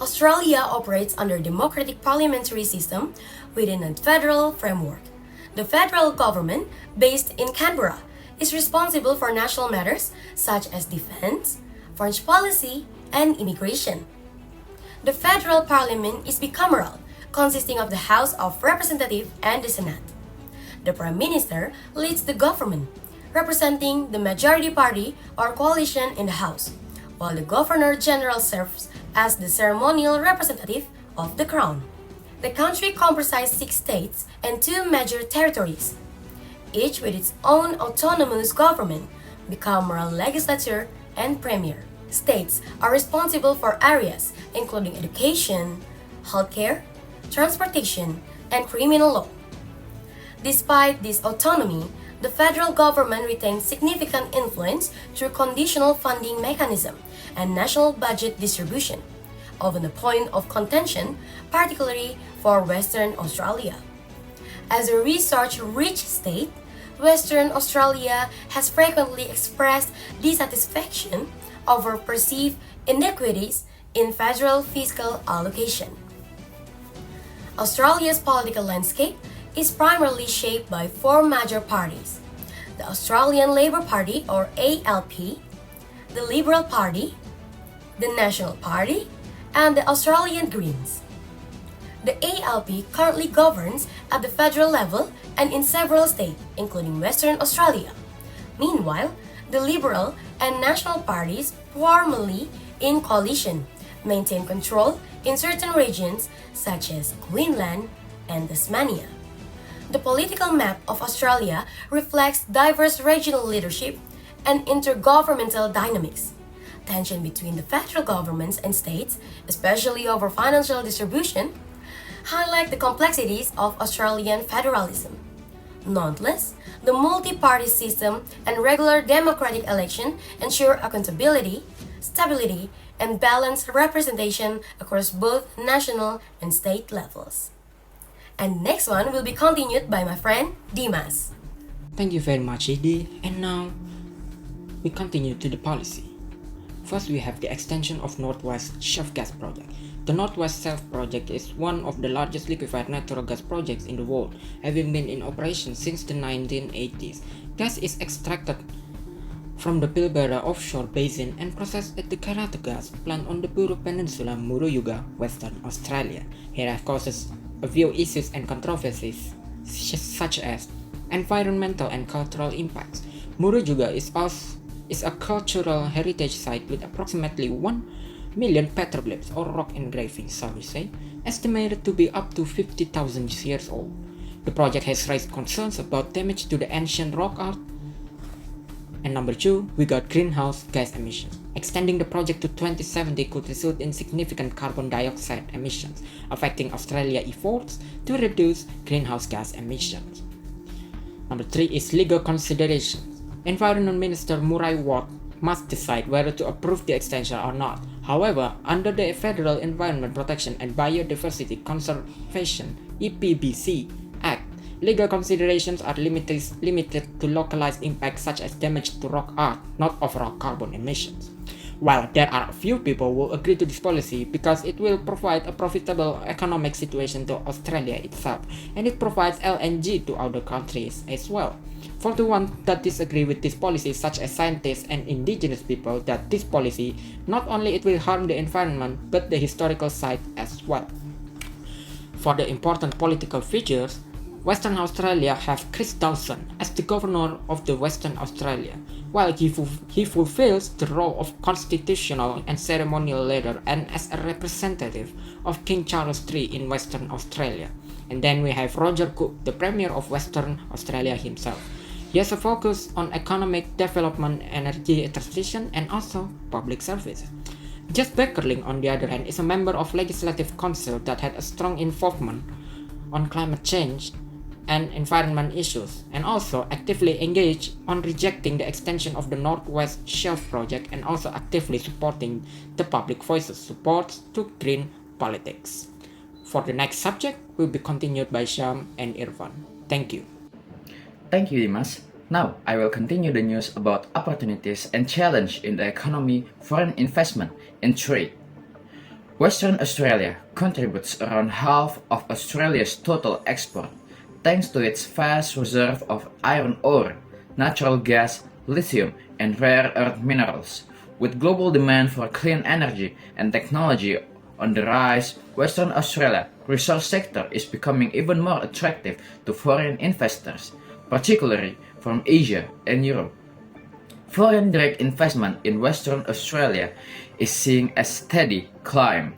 Australia operates under a democratic parliamentary system within a federal framework. The federal government, based in Canberra, is responsible for national matters such as defense, foreign policy, and immigration. The federal parliament is bicameral, consisting of the House of Representatives and the Senate. The Prime Minister leads the government, representing the majority party or coalition in the House, while the Governor General serves as the ceremonial representative of the Crown. The country comprises 6 states and 2 major territories, each with its own autonomous government, bicameral legislature, and premier. States are responsible for areas including education, healthcare, transportation, and criminal law. Despite this autonomy, the federal government retains significant influence through conditional funding mechanism and national budget distribution, often a point of contention, particularly for Western Australia. As a resource-rich state, Western Australia has frequently expressed dissatisfaction over perceived inequities in federal fiscal allocation. Australia's political landscape is primarily shaped by 4 major parties: the Australian Labor Party or ALP, the Liberal Party, the National Party, and the Australian Greens. The ALP currently governs at the federal level and in several states, including Western Australia. Meanwhile, the Liberal and National parties, formerly in coalition, maintain control in certain regions such as Queensland and Tasmania. The political map of Australia reflects diverse regional leadership and intergovernmental dynamics. Tension between the federal governments and states, especially over financial distribution, highlight the complexities of Australian federalism. Nonetheless, the multi-party system and regular democratic election ensure accountability, stability, and balanced representation across both national and state levels. And next one will be continued by my friend Dimas. Thank you very much, Idi. And now, we continue to the policy. First, we have the extension of Northwest Shelf Gas Project. The Northwest Shelf Project is one of the largest liquefied natural gas projects in the world, having been in operation since the 1980s. Gas is extracted from the Pilbara offshore basin and processed at the Karratha Gas plant on the Buru Peninsula, Murujuga, Western Australia. Here have causes a few issues and controversies, such as environmental and cultural impacts. Murujuga is a cultural heritage site with approximately 1 million petroglyphs or rock engravings, shall we say, estimated to be up to 50,000 years old. The project has raised concerns about damage to the ancient rock art. And number 2, we got greenhouse gas emissions. Extending the project to 2070 could result in significant carbon dioxide emissions, affecting Australia's efforts to reduce greenhouse gas emissions. Number 3 is legal considerations. Environment Minister Murray Watt must decide whether to approve the extension or not. However, under the Federal Environment Protection and Biodiversity Conservation (EPBC) Act, legal considerations are limited to localized impacts such as damage to rock art, not overall carbon emissions. While there are a few people who agree to this policy because it will provide a profitable economic situation to Australia itself, and it provides LNG to other countries as well. For the ones that disagree with this policy, such as scientists and indigenous people, that this policy not only it will harm the environment but the historical site as well. For the important political figures, Western Australia have Chris Dawson as the Governor of the Western Australia, while he fulfills the role of constitutional and ceremonial leader and as a representative of King Charles III in Western Australia. And then we have Roger Cook, the Premier of Western Australia himself. He has a focus on economic development, energy transition, and also public service. Jess Beckerling, on the other hand, is a member of Legislative Council that had a strong involvement on climate change and environment issues, and also actively engaged on rejecting the extension of the Northwest Shelf Project and also actively supporting the public voices support to green politics. For the next subject will be continued by Syam and Irfan. Thank you. Thank you, Dimas. Now, I will continue the news about opportunities and challenge in the economy, foreign investment, and trade. Western Australia contributes around half of Australia's total export, thanks to its vast reserve of iron ore, natural gas, lithium, and rare earth minerals. With global demand for clean energy and technology on the rise, Western Australia resource sector is becoming even more attractive to foreign investors, particularly from Asia and Europe. Foreign direct investment in Western Australia is seeing a steady climb.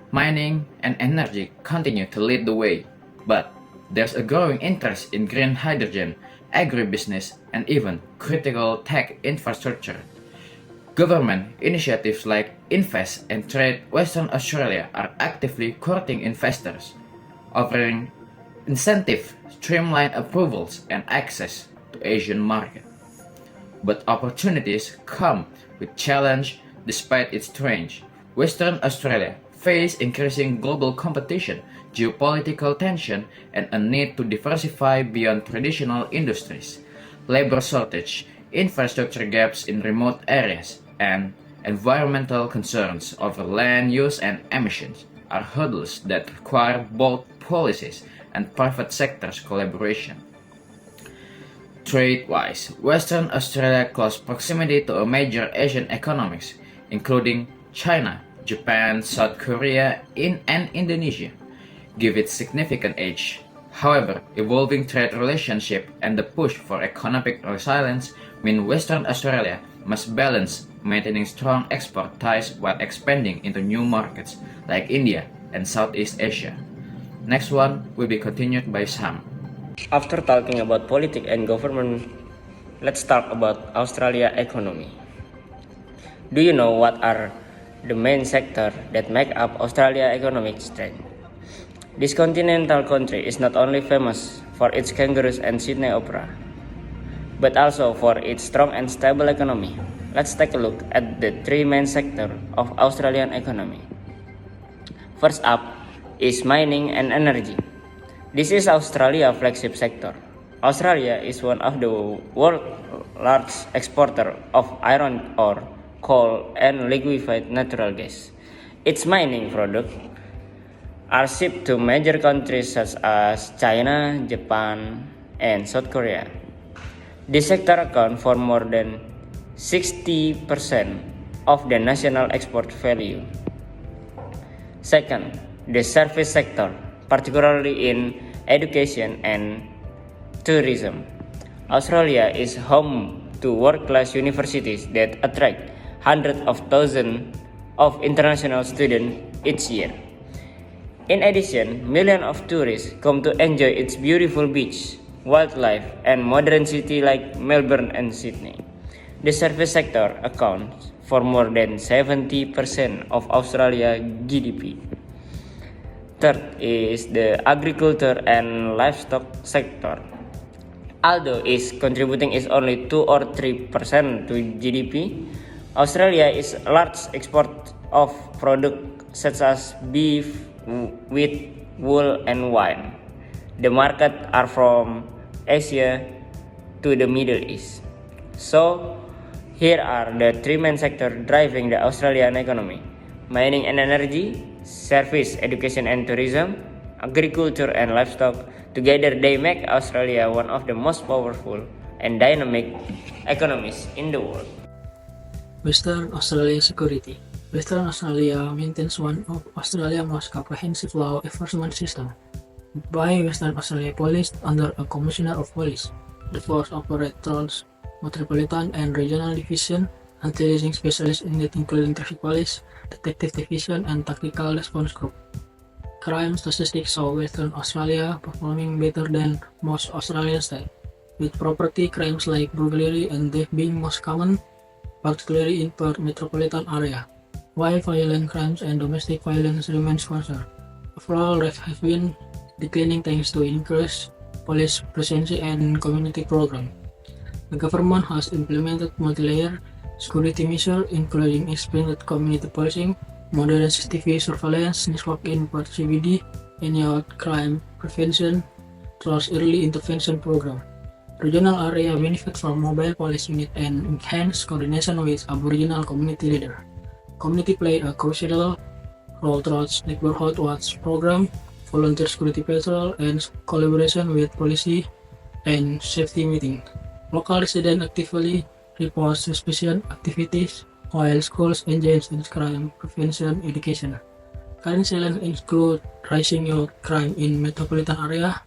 Mining and energy continue to lead the way, but there's a growing interest in green hydrogen, agribusiness, and even critical tech infrastructure. Government initiatives like Invest and Trade Western Australia are actively courting investors, offering incentive, streamlined approvals, and access to Asian market. But opportunities come with challenge despite its strength. Western Australia face increasing global competition, geopolitical tension, and a need to diversify beyond traditional industries. Labor shortage, infrastructure gaps in remote areas, and environmental concerns over land use and emissions are hurdles that require both policies and private sector's collaboration. Trade-wise, Western Australia's close proximity to major Asian economies, including China, Japan, South Korea, and Indonesia, give it significant edge. However, evolving trade relationship and the push for economic resilience mean Western Australia must balance maintaining strong export ties while expanding into new markets like India and Southeast Asia. Next one will be continued by Sam. After talking about politics and government, let's talk about Australia economy. Do you know what are the main sectors that make up Australia economic strength? This continental country is not only famous for its kangaroos and Sydney Opera, but also for its strong and stable economy. Let's take a look at the three main sectors of Australian economy. First up is mining and energy. This is Australia's flagship sector. Australia is one of the world's largest exporters of iron ore, coal, and liquefied natural gas. Its mining products are shipped to major countries such as China, Japan, and South Korea. This sector accounts for more than 60% of the national export value. Second, the service sector, particularly in education and tourism. Australia is home to world-class universities that attract hundreds of thousands of international students each year. In addition, millions of tourists come to enjoy its beautiful beach, wildlife, and modern cities like Melbourne and Sydney. The service sector accounts for more than 70% of Australia's GDP. Third is the agriculture and livestock sector. Although its contributing is only 2 or 3% to GDP, Australia is a large exporter of products such as beef, wheat, wool, and wine. The markets are from Asia to the Middle East. So, here are the three main sectors driving the Australian economy: mining and energy, service, education and tourism, agriculture and livestock. Together they make Australia one of the most powerful and dynamic economies in the world. Western Australia security. Western Australia maintains one of Australia's most comprehensive law enforcement system. By Western Australia Police under a Commissioner of Police, the force operates through Metropolitan and Regional Division, anti-racing specialist unit including Traffic Police, Detective Division, and Tactical Response Group. Crime statistics show Western Australia performing better than most Australian states, with property crimes like burglary and theft being most common, particularly in Perth metropolitan area, while violent crimes and domestic violence remains concern. Overall, rates have been declining thanks to increased police presence and community program. The government has implemented multi-layer security measures, including expanded community policing, modern CCTV surveillance network in Perth CBD, and youth crime prevention through early intervention program. Regional area benefit from mobile police unit and enhanced coordination with Aboriginal community leader. Community play a crucial role throughout neighborhood watch program, volunteer security patrol, and collaboration with police and safety meeting. Local residents actively report suspicious activities, while schools engage in crime prevention education. Current challenges include rising youth crime in metropolitan area,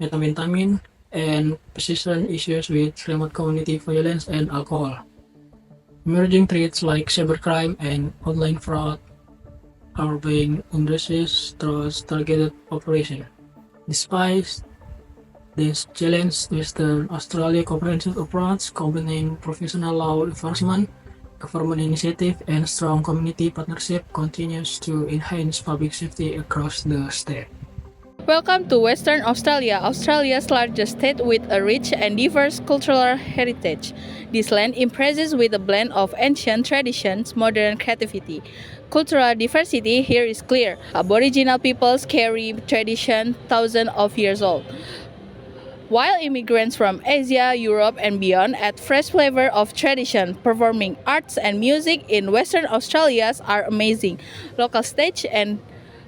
methamphetamine, and persistent issues with remote community violence and alcohol. Emerging threats like cybercrime and online fraud are being addressed through targeted operation. Despite this challenge, Western Australia comprehensive approach combining professional law enforcement, government initiative, and strong community partnership continues to enhance public safety across the state. Welcome to Western Australia, Australia's largest state with a rich and diverse cultural heritage. This land impresses with a blend of ancient traditions, modern creativity. Cultural diversity here is clear. Aboriginal peoples carry tradition thousands of years old, while immigrants from Asia, Europe, and beyond add fresh flavor of tradition. Performing arts and music in Western Australia are amazing. Local stage and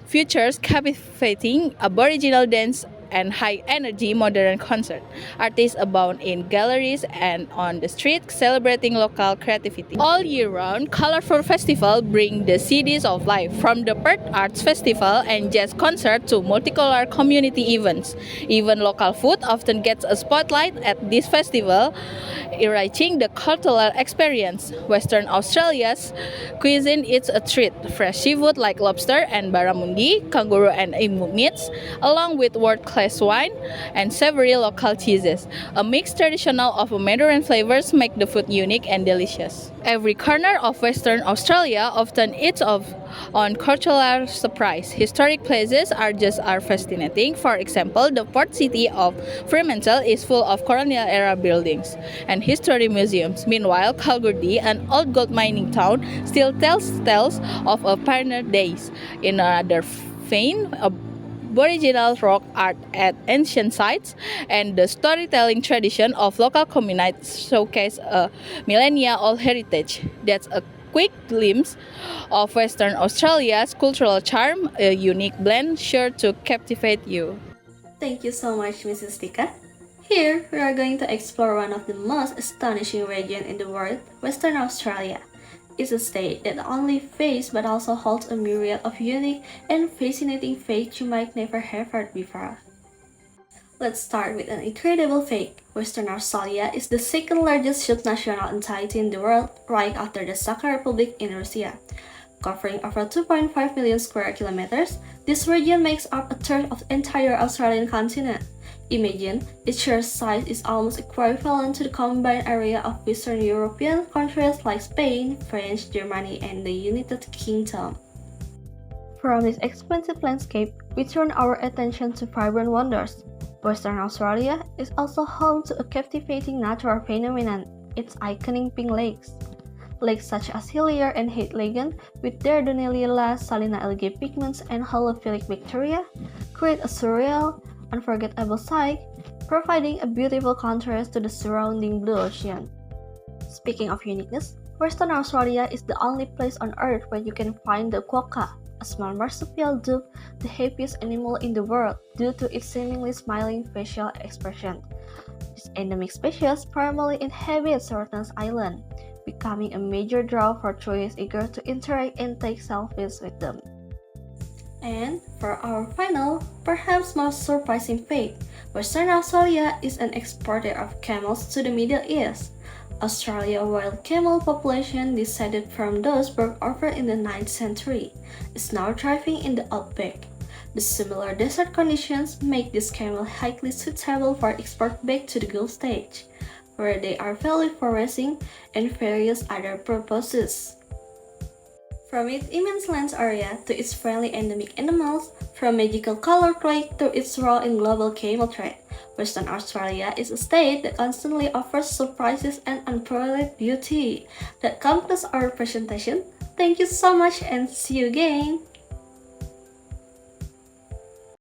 features captivating Aboriginal dance and high-energy modern concert. Artists abound in galleries and on the street, celebrating local creativity. All year round, colorful festivals bring the cities of life, from the Perth Arts Festival and jazz concert to multicolor community events. Even local food often gets a spotlight at this festival, enriching the cultural experience. Western Australia's cuisine is a treat. Fresh seafood like lobster and barramundi, kangaroo and emu meats, along with world-class wine and savory local cheeses. A mixed traditional of Mandarin flavors make the food unique and delicious. Every corner of Western Australia often eats on cultural surprise. Historic places are just as fascinating. For example, the port city of Fremantle is full of colonial era buildings and history museums. Meanwhile, Kalgoorlie, an old gold mining town, still tells tales of a pioneer days. In another vein, Aboriginal rock art at ancient sites and the storytelling tradition of local communities showcase a millennia-old heritage. That's a quick glimpse of Western Australia's cultural charm, a unique blend sure to captivate you. Thank you so much, Mrs. Tika. Here, we are going to explore one of the most astonishing regions in the world, Western Australia. It's a state that not only faces but also holds a myriad of unique and fascinating facts you might never have heard before. Let's start with an incredible fact. Western Australia is the second largest subnational entity in the world, right after the Sakha Republic in Russia. Covering over 2.5 million square kilometers, this region makes up a third of the entire Australian continent. Imagine, its sheer size is almost equivalent to the combined area of Western European countries like Spain, France, Germany, and the United Kingdom. From this expansive landscape, we turn our attention to vibrant wonders. Western Australia is also home to a captivating natural phenomenon, its iconic pink lakes. Lakes such as Hillier and Heath Lagoon, with their Donella salina algae pigments and halophilic bacteria, create a surreal, unforgettable sight, providing a beautiful contrast to the surrounding blue ocean. Speaking of uniqueness, Western Australia is the only place on Earth where you can find the quokka, a small marsupial duck, the happiest animal in the world due to its seemingly smiling facial expression. This endemic species primarily inhabits Rottnest Island, becoming a major draw for tourists eager to interact and take selfies with them. And for our final, perhaps most surprising fact, Western Australia is an exporter of camels to the Middle East. Australia's wild camel population, descended from those brought over in the 9th century, is now thriving in the outback. The similar desert conditions make this camel highly suitable for export back to the Gulf stage, where they are valued for racing and various other purposes. From its immense land area to its friendly endemic animals, from magical colored lake to its role in global camel trade, Western Australia is a state that constantly offers surprises and unparalleled beauty. That concludes our presentation. Thank you so much and see you again!